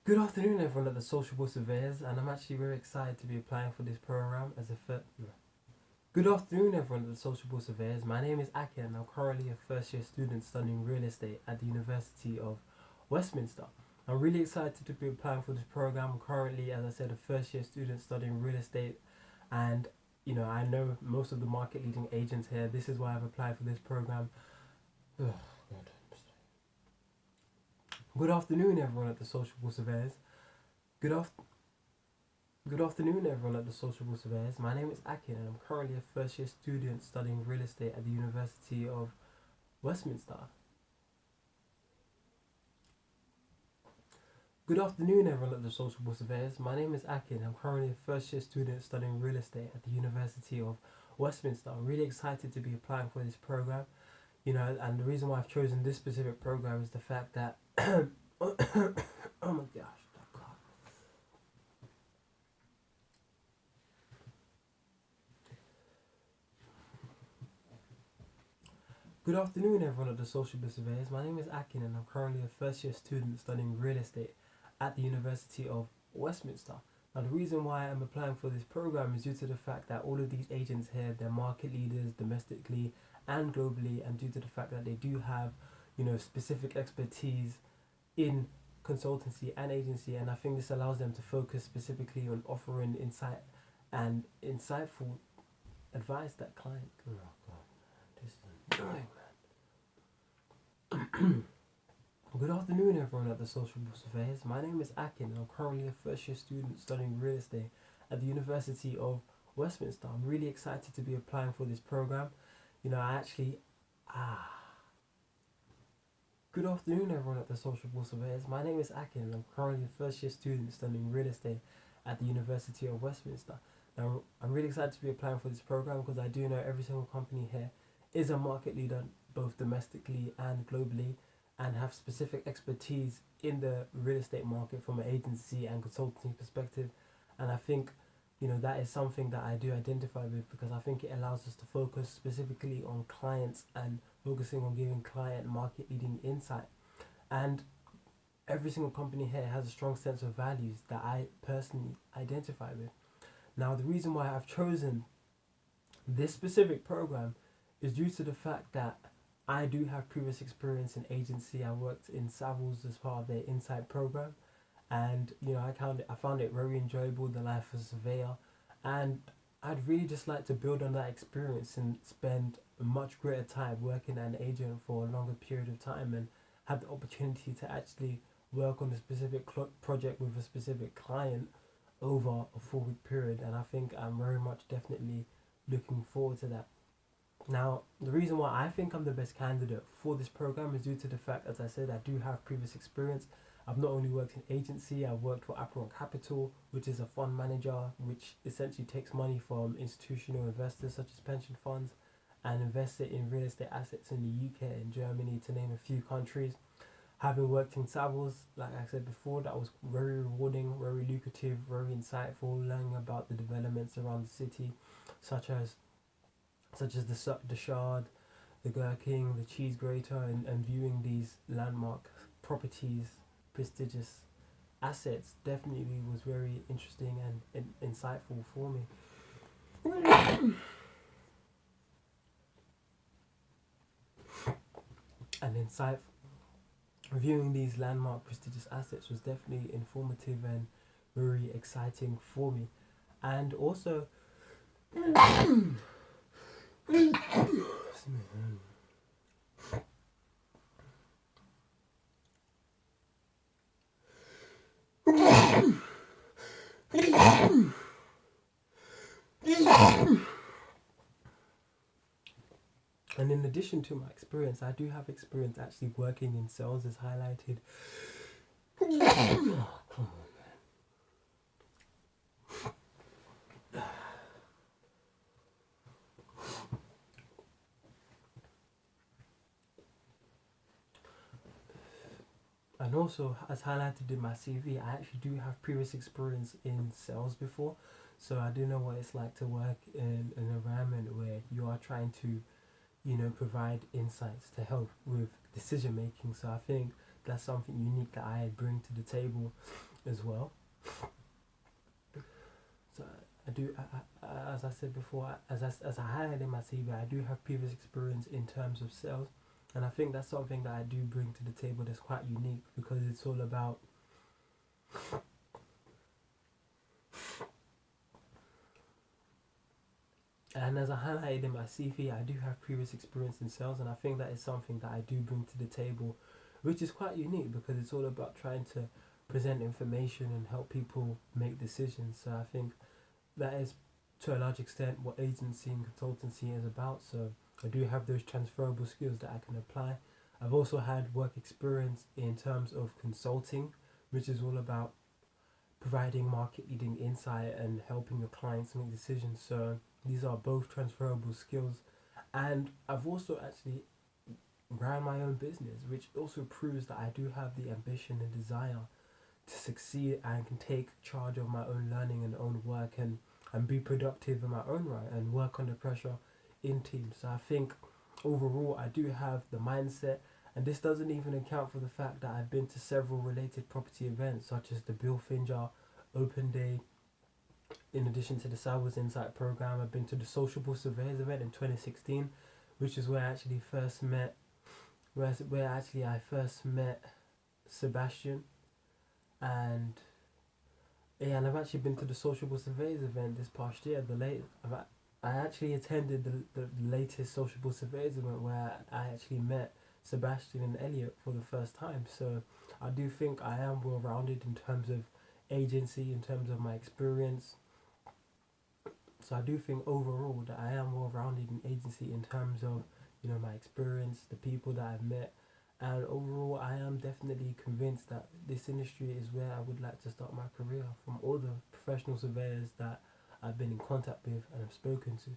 Good afternoon, everyone at the Sociable Surveyors, and I'm actually very excited to be applying for this program as a Good afternoon, everyone at the Sociable Surveyors. My name is Aki, and I'm currently a first-year student studying real estate at the University of Westminster. I'm really excited to be applying for this program. I'm currently, as I said, a first-year student studying real estate, and I know most of the market-leading agents here. This is why I've applied for this program. Ugh, God. Good afternoon, everyone at the Sociable Surveyors. Good afternoon. Good afternoon, everyone at the Sociable Surveyors. My name is Akin, and I'm currently a first-year student studying real estate at the University of Westminster. Good afternoon, everyone at the Sociable Surveyors. My name is Akin. I'm currently a first-year student studying real estate at the University of Westminster. I'm really excited to be applying for this program. And the reason why I've chosen this specific program is the fact that oh my gosh. Good afternoon, everyone at the Sociable Surveyors. My name is Akin, and I'm currently a first-year student studying real estate at the University of Westminster. Now, the reason why I'm applying for this program is due to the fact that all of these agents here, they're market leaders domestically and globally, and due to the fact that they do have, specific expertise in consultancy and agency, and I think this allows them to focus specifically on offering insight and insightful advice that client. Oh God, this is annoying. Good afternoon, everyone at the Sociable Surveyors. My name is Akin, and I'm currently a first-year student studying real estate at the University of Westminster. I'm really excited to be applying for this program. Good afternoon, everyone at the Sociable Surveyors. My name is Akin, and I'm currently a first-year student studying real estate at the University of Westminster. Now, I'm really excited to be applying for this program because I do know every single company here is a market leader both domestically and globally, and have specific expertise in the real estate market from an agency and consulting perspective. And I think that is something that I do identify with, because I think it allows us to focus specifically on clients and focusing on giving client market leading insight. And every single company here has a strong sense of values that I personally identify with. Now, the reason why I've chosen this specific program is due to the fact that I do have previous experience in agency. I worked in Savills as part of their Insight program, and I found it very enjoyable, the life of a surveyor, and I'd really just like to build on that experience and spend a much greater time working as an agent for a longer period of time, and have the opportunity to actually work on a specific project with a specific client over a 4-week period. And I think I'm very much definitely looking forward to that. Now, the reason why I think I'm the best candidate for this program is due to the fact, as I said, I do have previous experience. I've not only worked in agency, I've worked for Aperon Capital, which is a fund manager which essentially takes money from institutional investors such as pension funds and invests it in real estate assets in the UK and Germany, to name a few countries. Having worked in Savills, like I said before, that was very rewarding, very lucrative, very insightful, learning about the developments around the city, such as the Shard, the Gherkin, the Cheese Grater, and viewing these landmark properties, prestigious assets, definitely was very interesting and insightful for me. And insightful. Viewing these landmark prestigious assets was definitely informative and very exciting for me. And also and in addition to my experience, I do have experience actually working in sales, as highlighted. Oh, come on, man. And also, as highlighted in my CV, I actually do have previous experience in sales before, so I do know what it's like to work in an environment where you are trying to provide insights to help with decision making. So I think that's something unique that I bring to the table as well. So I do, as I said before, as I highlighted in my CV, I do have previous experience in terms of sales, and I think that's something that I do bring to the table that's quite unique because it's all about. And as I highlighted in my CV, I do have previous experience in sales, and I think that is something that I do bring to the table, which is quite unique because it's all about trying to present information and help people make decisions. So I think that is to a large extent what agency and consultancy is about. So I do have those transferable skills that I can apply. I've also had work experience in terms of consulting, which is all about providing market leading insight and helping your clients make decisions. So these are both transferable skills. And I've also actually ran my own business, which also proves that I do have the ambition and desire to succeed and can take charge of my own learning and own work and be productive in my own right and work under pressure in teams. So I think overall I do have the mindset, and this doesn't even account for the fact that I've been to several related property events such as the Bill Finger Open Day. In addition to the Salwas Insight program, I've been to the Sociable Surveyors event in 2016, which is where I actually first met where actually I first met Sebastian. And yeah, and I've actually been to the Sociable Surveyors event this past year. I actually attended the latest Sociable Surveyors event where I actually met Sebastian and Elliot for the first time. So I do think I am well rounded in terms of agency, in terms of my experience. So I do think overall that I am well rounded in agency in terms of, you know, my experience, the people that I've met, and overall I am definitely convinced that this industry is where I would like to start my career from all the professional surveyors that I've been in contact with and have spoken to.